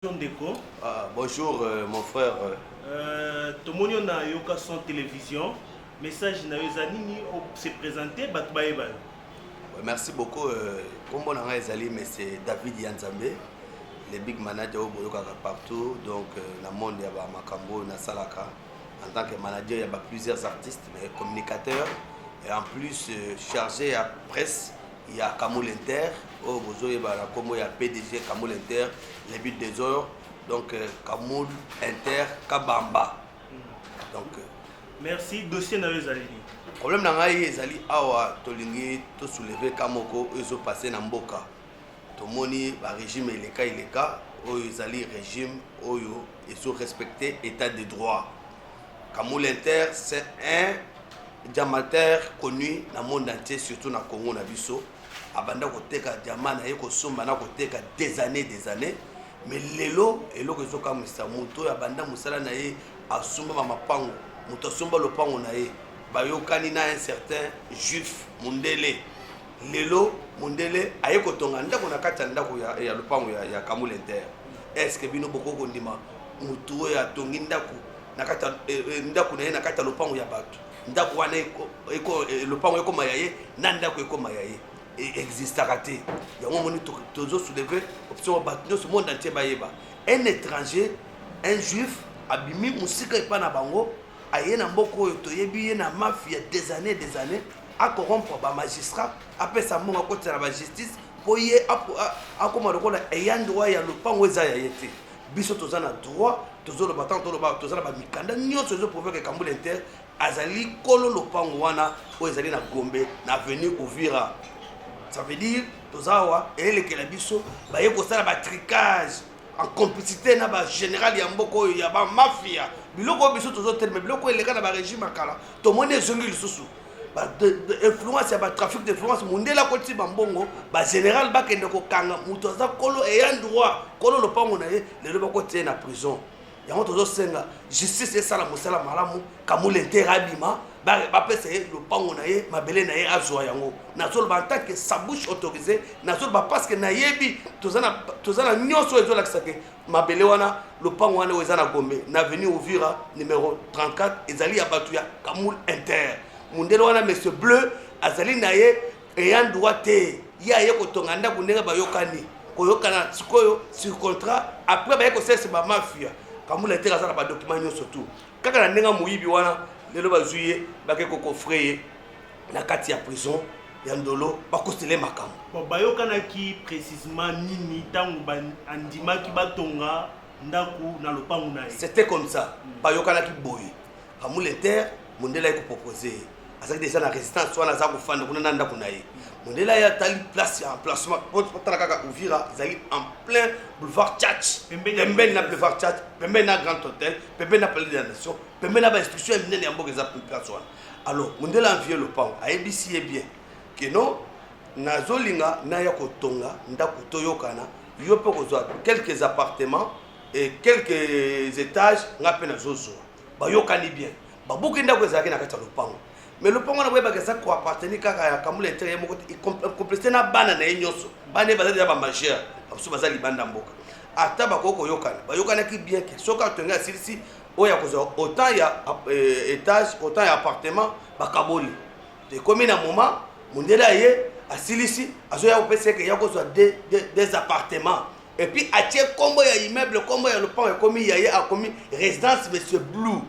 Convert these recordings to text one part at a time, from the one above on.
Ndeko. Bonjour mon frère. Tomonio na yoka son télévision. Message na yozanini se présenter Batbaeba. Merci beaucoup. Comme on a ezali, mais c'est David Yanzambe, le big manager au Boyoka partout. Donc dans le monde il y a Makambo, na Salaka. En tant que manager, il y a plusieurs artistes, mais communicateurs. Et en plus chargé à presse, il y a Kamoul Inter. Au Bozo il y a PDG Kamoul Inter, les buts des heures. Donc Kamoul Inter Kabamba. Donc merci. Dossier na yozali. Problème na ngai ezali awa tolingi to soulever kamoko ezo passer na mboka. Tomoni ba régime ileka oyo ezali régime oyo ezo respecter état de droit. Kamoul Inter c'est un diamantaire connu dans le monde entier, surtout dans le Congo na biso. Abanda koteka diamant na ye kosomba na koteka des années. Mais lelo eloko ezoka misa moto ya banda musala na ye asomba ba mapango. Moto asomba lopango na ye. Bayokani na un certain juif Mundele. Lelo Mundele aye kotonga ndako na kati ndako ya lopango ya Kamoul Inter. Est-ce que bino boko kondima moto ya tongi ndako na kati ndako na ye na kati lopango ya bato. Ndako wana eko lopango eko mayaye na ndako eko mayaye. Existe raté. Il y a un moment où toujours soulevé option battre ce monde entier baïba. Un étranger, un juif, abimi musika et pas na bango, aye na mboko toyebi na mafia des années, à corrompre ba magistrat, après ça mon côté la justice, pour y a comment le quoi ayant droit ya le pan weza ya yete. Biso tozana droit, toujours le battant, tozana ba mikanda nyo toujours pour que Kamoul Inter azali kolo le pan wana o ezali na Gombe, na avenue Uvira. Ça veut dire tozawa et les kelabiso ba yeko sala ba tricage en complicité na ba général ya mboko ya ba mafia biloko biso tozo terme biloko eleka na ba régime akala to mone zongi lisusu ba influence ya ba trafic d'influence mundela koti ba mbongo ba général ba kende ko kanga muto za kolo e ya droit kolo lopango na ye le loba koti na prison yango tozo senga justice et sala musala malamu Kamoul Inter abima ba pesa lopango na ye mabele na ye azwa yango nazolo ba tant que sa bouche autorisée nazolo ba parce que na yebi tozana nyoso ezo la kisake mabele wana lopango wana oza na Gombe na avenue Uvira numéro 34 ezali ya batu ya Kamoul Inter mundelo wana monsieur bleu azali na ye eyant droit te ya ye kotonga ndako ndenge bayokani koyokana sikoyo sur contrat après ba ye ko cesse ba mafia Kamoul Inter azala ba document nyoso tout kaka na ndenga muyibi wana lelo bazuye bakeko kofreye na kati ya prison ya ndolo bakostele makambo. Bon bayokana ki précisément nini tangu andima ki batonga ndaku na lopangu na ye. C'était comme ça. Bayokana ki boye. Kamoul Inter Mundela eko proposer. Azaki déjà na résistance soit na za kofanda kuna ndaku na ye. Mundela ya tali place ya emplacement pour kaka Uvira, ils en plein boulevard Tchatch. Pembe na boulevard Tchatch, pembe na Grand Hôtel, pembe na Palais de la Nation, pembe na ba institution minene ya mboka za place wana. Alors, Mundela envier le pan, ayebisi ye bien que non nazolinga na ya kotonga ndako toyokana, yo pe kozwa quelques appartements et quelques étages ngape na zozo. Ba yokani bien. Ba buki ndako ezaki na kati ya lopango. Mais le pongo na boye bakesa ko appartenir kaka ya Kamoul Inter yemo compléter na bana na nyoso bana bazali ya ba majeur abusu bazali banda mboka ata bakoko yokana bayokana ki bien que soka tonga silisi oya kozo autant ya étage autant ya appartement bakaboli te komi na moment mundela ye asilisi azoya opese que ya kozo des appartements et puis atie kombo ya immeuble kombo ya le pont komi ya ye a komi résidence monsieur Blue.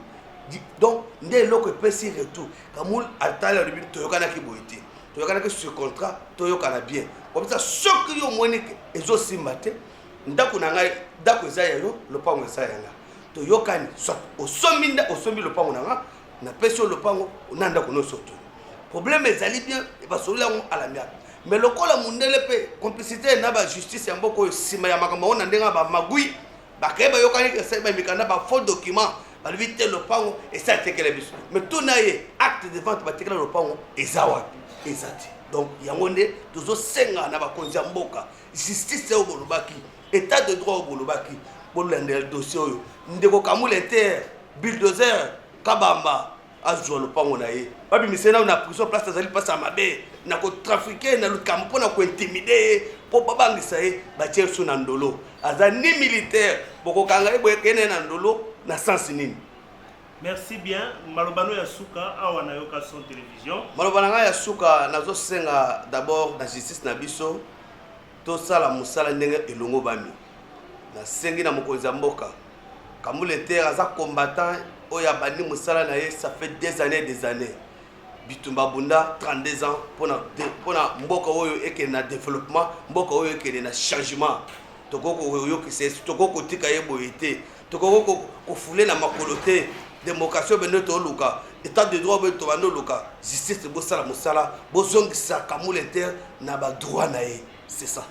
Donc, dès lors que PC retour, Kamoul Atala le but toyokana ki boité, toyokana ki sur contrat, toyokana bien. Comme ça, ce qui est au moins ezo simbate, ndako nanga ndako ezaya yo, le pango ezaya nga. Toyokani soit au sommi le pango nanga, na peso le pango nanda kono soto. Problème ezali bien, et ba sola à la miaka. Mais le kola mundele pe complicité na ba justice ya mboko sima ya makambo na ndenga ba magui, ba keba yokani ke seba mikanda ba faux document. Balvite le pango et ça c'est que les bis. Mais tout naie acte de vente batekela le pango et zawa ezati. Donc yangonde tozo senga na ba konza mboka. Justice au bolobaki, état de droit au bolobaki. Bolande le dossier oyo. Ndeko Kamoul Inter, bulldozer, kabamba azwa le pango naie. Babi misena na prison place azali passe à mabe. na ko trafiquer na lukampo na ko intimider po babangisa ye batie so na ndolo aza ni militaire boko kanga ebo ekene na ndolo na sens nini. Merci bien. Malobano ya suka awa na yoka son télévision. Malobana ya suka nazo senga d'abord na justice na biso to sala musala ndenge elongo bami. Na sengi na mokonzi ya mboka. Kambule Terre aza combattant oya bandi musala na ye ça fait des années. Bitumba Bunda 32 ans pour na mboka oyo eke na développement, mboka oyo eke na changement. Tokoko oyo ki c'est tokoko tika yebo ete. Tokoko ko foulé na makolote. Démocratie beno to luka état de droit beno to bano luka justice bo sala musala bo zongisa Kambule Terre na ba droit na ye, c'est ça.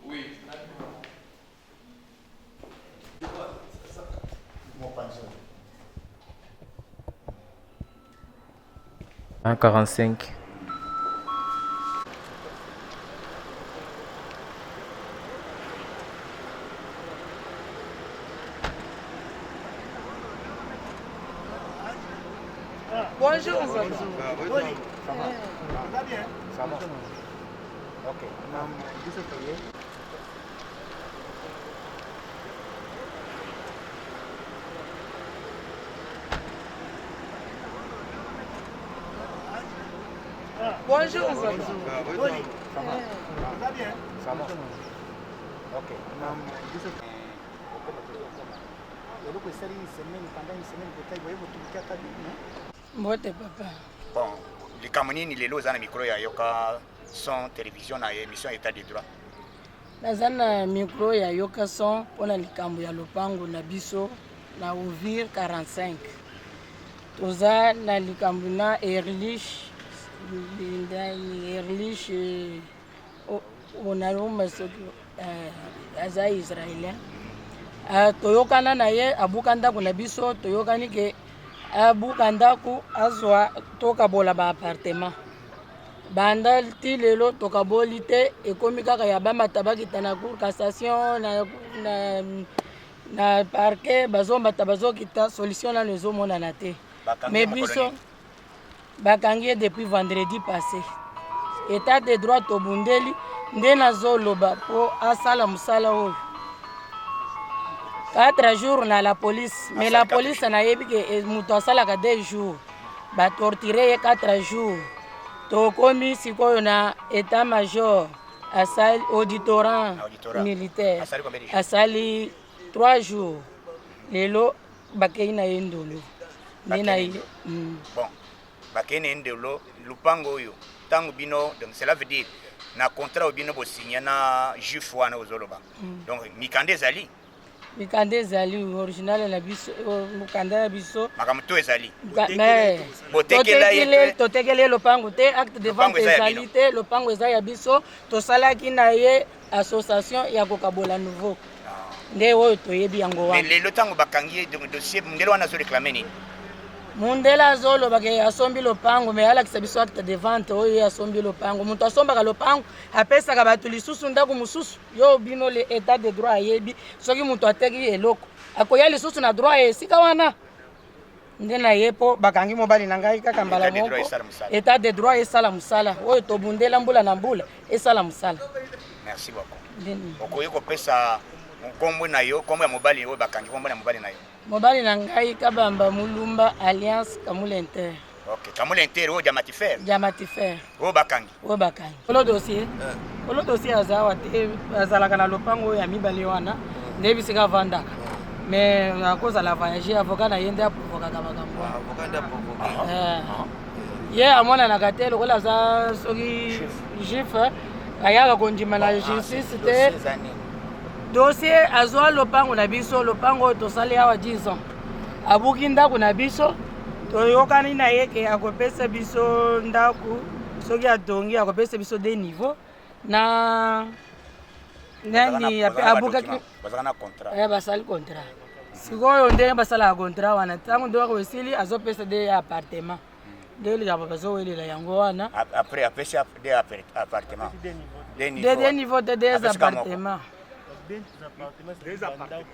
Oui. 45. Bonjour. Bonjour. Ça va bien? Ça va. Ok. Bonjour. Bonjour. Ça va bien? Ça va. Ok. Mbote papa. Bon, likambo nini lelo oza na mikro ya yoka son télévision na émission état de droit. Naza na micro ya yoka son mpona likambo ya lopango na biso na Uvira 45. Toza na likambo na Erlich onaluma soki aza israélien. Toyokana na ye abuka ndako na biso toyokani ke abuka ndako azwa tokabola ba appartement banda ti lelo tokaboli te ekomi kaka ya bamata bakita na cour cassation na parquet bazomata bazokita solution nano ezomonana te mais biso bakangi ye depuis vendredi passé état de droit tobundeli nde nazoloba mpo asala mosala oyo 4 jours na la police, mais la police na yebi ke muto asalaka 2 jours batortire ye 4 jours tokomi sikoyo na état major asali auditorat militaire asali 3 jours lelo bakei na ye ndolo nde na ye bon bakei na ye ndolo lupango oyo ntango bino donc cela veut dire na contrat obino bosigna na juif wana ozoloba donc mikanda ezali mikanda ezali original na biso mukanda na biso makambo to ezali totekele lopango te acte de vente ezali te lopango eza ya biso tosalaki na ye association ya kokabola nouveau nde oyo toyebi yango wana lelo ntango bakangi ye dossier ndelo wana azoreklame nini mundela azoloba ke asombi lopango me alakisa biso acte de vente oyo asombi lopango moto asombaka lopango apesaka bato lisusu ndako mosusu yo bino le état de droit ayebi soki moto ateki eloko akoya lisusu na droit ya esika wana nde na ye mpo bakangi mobali na ngai kaka mbala moko état de droit esala mosala oyo tobundela mbula na mbula esala mosala. Merci beaucoup. Okoki kopesa nkombo na yo nkombo ya mobali oyo bakangi nkombo na mobali na yo mobali na ngai Kabamba Mulumba Alliance Kambule Terre. Ok, kamule inter o diamatifer. Diamatifer. O bakangi. O bakangi. Olo dossier. Olo dossier azawa te azalaka na lopango ya mibale wana. Ndebi sika vandaka. Mais à cause de la voyage, avocat na yende provoquer makambo. Avocat da provoquer. Ye amona na katel ko la za soki jif ayaka konjima na justice te. Dossier azwa lopango na biso lopango to sale awa 10 ans. Abuki ndako na biso to yokani na yeke akopesa biso ndako soki atongi akopesa biso des niveaux na nani abukaki bazana contrat. Basali contrat. Sikoyo ndenge basala contrat wana tango ndo wesili azopesa des appartements. Deli ya bazo welela yango wana. Après apesa des appartements. Des niveaux de des appartements.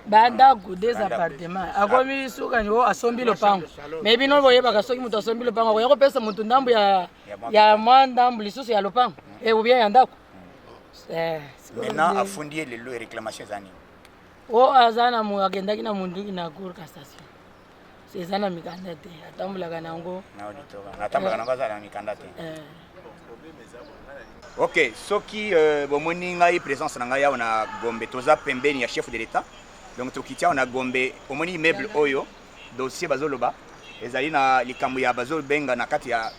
Bandako des appartements. Akomi suka nyo asombi lopango. Mais bino boyeba ka soki muto asombi lopango yako pesa mutu ndambu ya mwandambu lisusu ya lopango. Ou bien ya ndako. Maintenant afundi le lo réclamation zani. O azana mu agendaki na mundu na cour cassation. C'est ça na mikanda te. Atambula kanango. Na auditora. Na atambula kanango za na mikanda te. Ok, soki bomoni ngai présence na ngai na Gombe toza pembeni ya chef de l'état. Donc tokitia na Gombe omoni immeuble oyo dossier bazoloba ezali na likambo ya bazolbenga na kati ya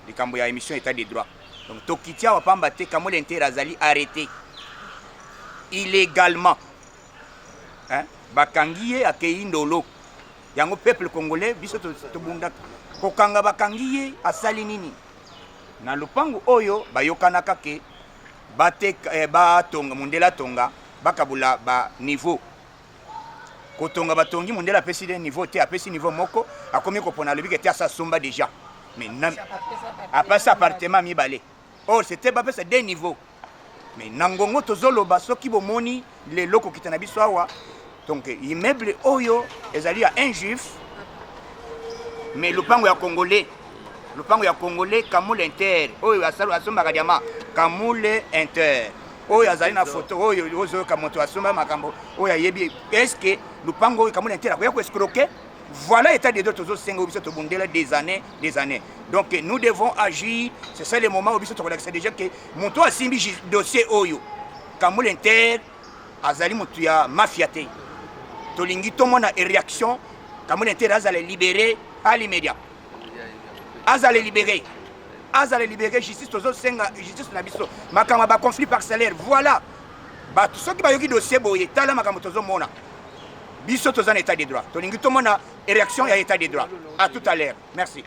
likambo ya émission état des droits. Donc tokitia wa pamba te kamole inter azali arrêté illégalement. Hein? Bakangiye akei ndolo. Yango peuple congolais biso to bunda kokanga bakangiye asali nini? Na lupangu oyo bayokanaka ke batonga mundela tonga bakabula ba niveau kotonga batongi mundela apesi de niveau te apesi niveau moko akomi kopona lobike te asa somba déjà mais apesa appartement mibale or c'était pas pesa des niveaux mais nangongo tozoloba soki bomoni le loko kitana biso awa donc immeuble oyo ezali ya un juif mais lupangu ya congolais lupango ya congolais Kamule Inter oyo asomba kadiama Kamule Inter oyo azali na photo oyo ozo kamoto asomba makambo oyo ayebi est-ce que lupango oyo Kamule Inter akoya ko escroquer voilà état des autres sengo biso to bundela des années donc nous devons agir c'est ça le moment où biso to relaxer déjà que monto asimbi dossier oyo Kamule Inter azali mutu ya mafia te tolingi to mona réaction Kamule Inter azali libéré à l'immédiat azale libéré justice tozo senga justice na biso makama ba conflit parcellaire voilà ba tout ce qui ba yoki dossier boye tala makama tozo mona biso toza na état des droits tolingi to mona réaction ya état des droits à tout à l'heure merci.